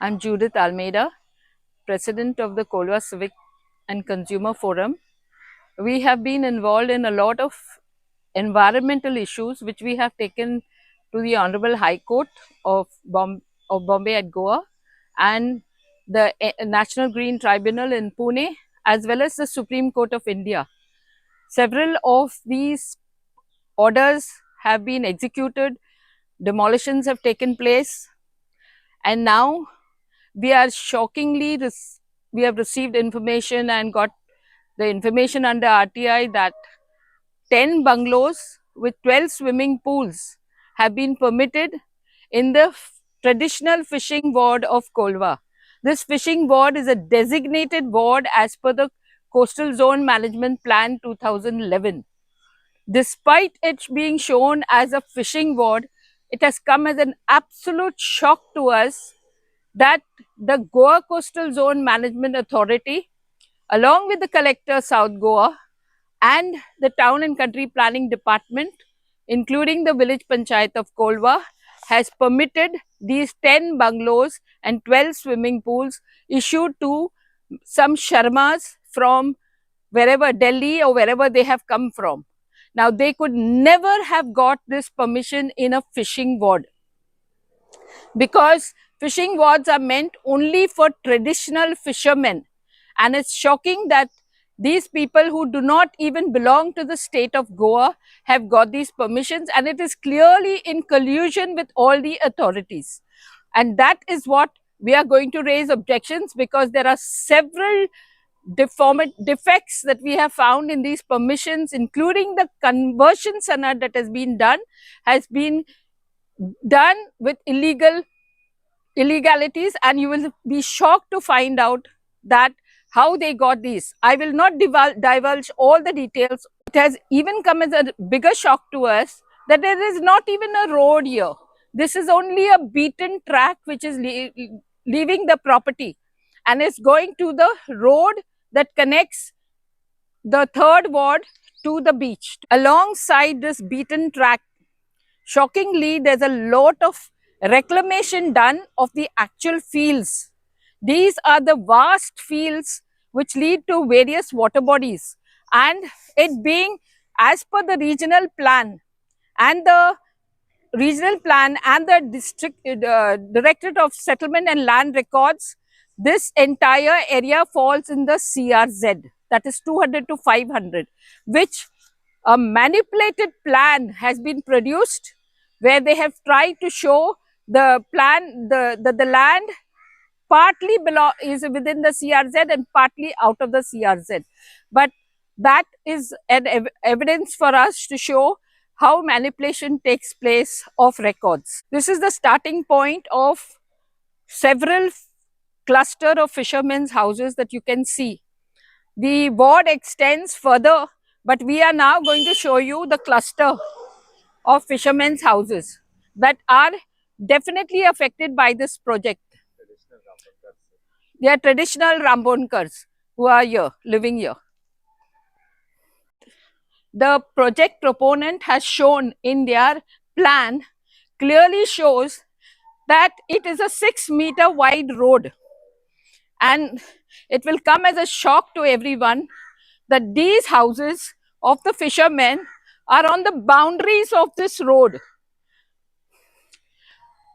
I'm Judith Almeida, President of the Kolwa Civic and Consumer Forum. We have been involved in a lot of environmental issues which we have taken to the Honorable High Court of, Bombay at Goa and the National Green Tribunal in Pune, as well as the Supreme Court of India. Several of these orders have been executed, demolitions have taken place, and now we are shockingly we have received information and got the information under RTI that 10 bungalows with 12 swimming pools have been permitted in the traditional fishing ward of Kolwa. This fishing ward is a designated ward as per the Coastal Zone Management Plan 2011. Despite it being shown as a fishing ward, it has come as an absolute shock to us that the Goa Coastal Zone Management Authority, along with the Collector South Goa and the Town and Country Planning Department, including the Village Panchayat of Kolwa, has permitted these 10 bungalows and 12 swimming pools issued to some Sharmas from wherever, Delhi or wherever they have come from. Now, they could never have got this permission in a fishing ward, because fishing wards are meant only for traditional fishermen. And it's shocking that these people who do not even belong to the state of Goa have got these permissions, and it is clearly in collusion with all the authorities. And that is what we are going to raise objections, because there are several defects that we have found in these permissions, including the conversion sanad that has been done with illegalities, and you will be shocked to find out that how they got these. I will not divulge all the details. It has even come as a bigger shock to us that there is not even a road here. This is only a beaten track which is leaving the property, and it's going to the road that connects the third ward to the beach. Alongside this beaten track, shockingly, there's a lot of reclamation done of the actual fields. These are the vast fields which lead to various water bodies, and it being as per the regional plan and the district Directorate of Settlement and Land Records, this entire area falls in the CRZ, that is 200 to 500, which a manipulated plan has been produced, where they have tried to show the plan, the land partly is within the CRZ and partly out of the CRZ. But that is an evidence for us to show how manipulation takes place of records. This is the starting point of several cluster of fishermen's houses that you can see. The ward extends further, but we are now going to show you the cluster of fishermen's houses that are definitely affected by this project. They are traditional Rambonkars who are here, living here. The project proponent has shown in their plan, clearly shows that it is a 6-meter wide road. And it will come as a shock to everyone that these houses of the fishermen are on the boundaries of this road.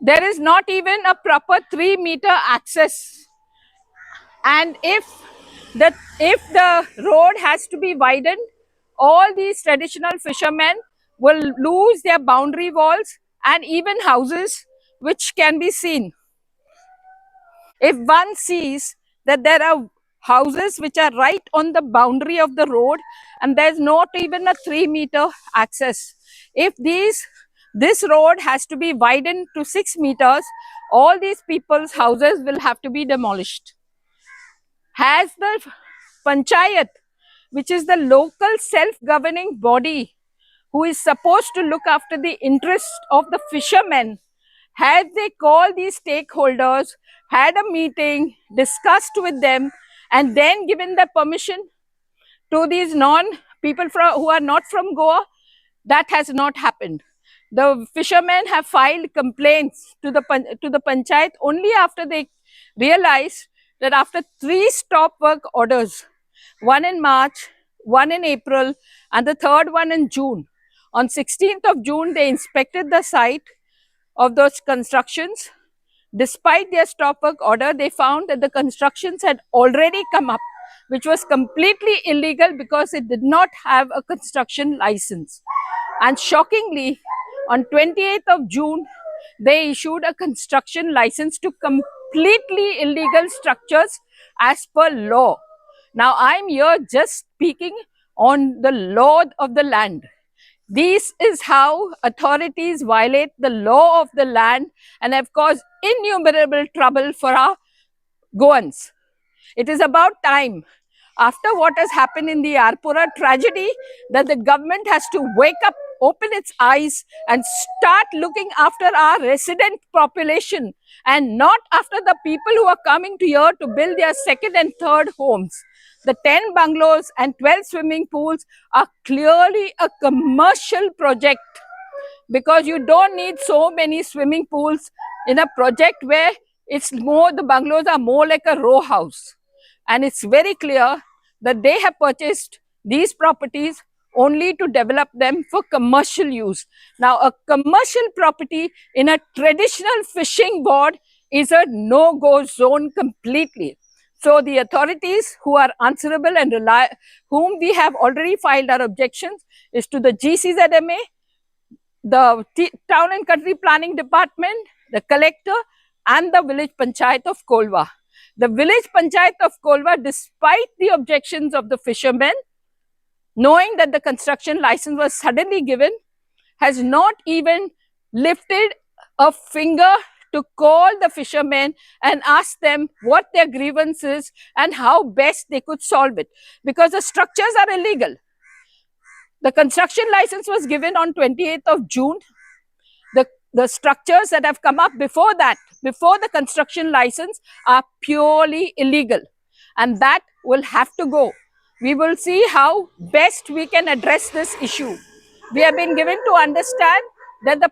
There is not even a proper 3-meter access. And if the road has to be widened, all these traditional fishermen will lose their boundary walls and even houses which can be seen. If one sees that there are houses which are right on the boundary of the road and there's not even a 3-meter access, if this road has to be widened to 6 meters, all these people's houses will have to be demolished. Has the Panchayat, which is the local self-governing body who is supposed to look after the interests of the fishermen, had they called these stakeholders, had a meeting, discussed with them, and then given the permission to these people who are not from Goa? That has not happened. The fishermen have filed complaints to the panchayat only after they realized that after 3 stop work orders, one in March, one in April, and the third one in June. On 16th of June, they inspected the site of those constructions. Despite their stop work order, they found that the constructions had already come up, which was completely illegal because it did not have a construction license. And shockingly, on 28th of June, they issued a construction license to completely illegal structures as per law. Now, I'm here just speaking on the law of the land. This is how authorities violate the law of the land and have caused innumerable trouble for our Goans. It is about time, after what has happened in the Arpura tragedy, that the government has to wake up, open its eyes, and start looking after our resident population and not after the people who are coming to here to build their second and third homes. The 10 bungalows and 12 swimming pools are clearly a commercial project, because you don't need so many swimming pools in a project where it's more, the bungalows are more like a row house. And it's very clear that they have purchased these properties only to develop them for commercial use. Now, a commercial property in a traditional fishing board is a no-go zone completely. So the authorities who are answerable and whom we have already filed our objections is to the GCZMA, the Town and Country Planning Department, the collector, and the village panchayat of Kolva. The village panchayat of Kolva, despite the objections of the fishermen, knowing that the construction license was suddenly given, has not even lifted a finger to call the fishermen and ask them what their grievance is and how best they could solve it, because the structures are illegal. The construction license was given on 28th of June. The structures that have come up before that, before the construction license, are purely illegal. And that will have to go. We will see how best we can address this issue. We have been given to understand that the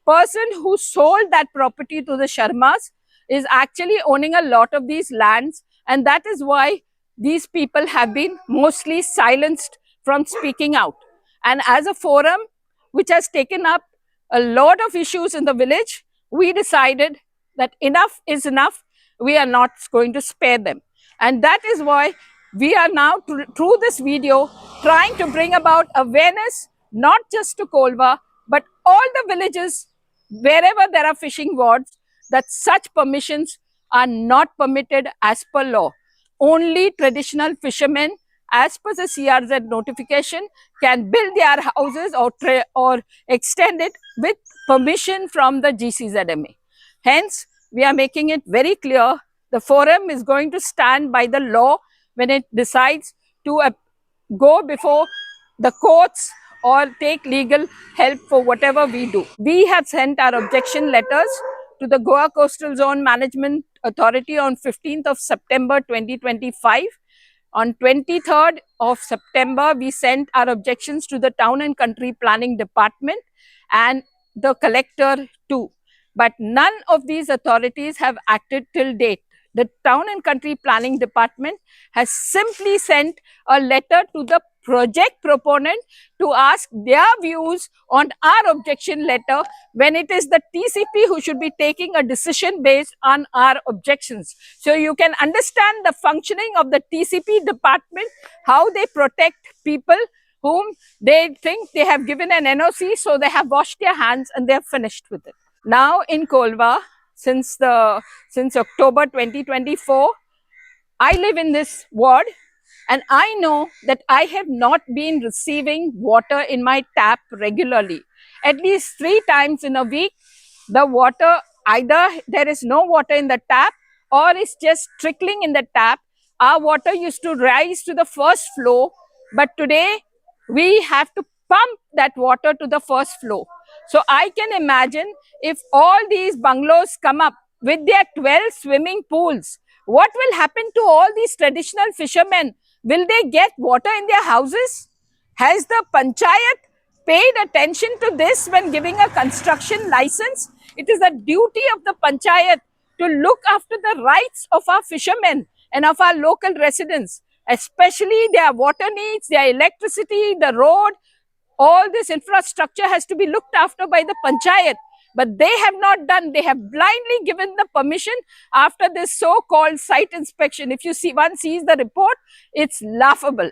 person who sold that property to the Sharmas is actually owning a lot of these lands. And that is why these people have been mostly silenced from speaking out. And as a forum which has taken up a lot of issues in the village, we decided that enough is enough. We are not going to spare them. And that is why we are now, through this video, trying to bring about awareness, not just to Kolva, but all the villages, wherever there are fishing wards, that such permissions are not permitted as per law. Only traditional fishermen, as per the CRZ notification, can build their houses or extend it with permission from the GCZMA. Hence, we are making it very clear, the forum is going to stand by the law when it decides to go before the courts or take legal help for whatever we do. We have sent our objection letters to the Goa Coastal Zone Management Authority on 15th of September 2025. On 23rd of September, we sent our objections to the Town and Country Planning Department and the collector too. But none of these authorities have acted till date. The Town and Country Planning Department has simply sent a letter to the project proponent to ask their views on our objection letter, when it is the TCP who should be taking a decision based on our objections. So you can understand the functioning of the TCP department, how they protect people whom they think they have given an NOC, so they have washed their hands and they have finished with it. Now in Kolva, since October 2024, I live in this ward, and I know that I have not been receiving water in my tap regularly. At least 3 times in a week, the water, either there is no water in the tap or it's just trickling in the tap. Our water used to rise to the first floor, but today we have to pump that water to the first floor. So I can imagine, if all these bungalows come up with their 12 swimming pools, what will happen to all these traditional fishermen? Will they get water in their houses? Has the panchayat paid attention to this when giving a construction license. It is the duty of the panchayat to look after the rights of our fishermen and of our local residents, especially their water needs, their electricity, the road. All this infrastructure has to be looked after by the panchayat. But they have not done. They have blindly given the permission after this so-called site inspection. If you see, one sees the report, it's laughable.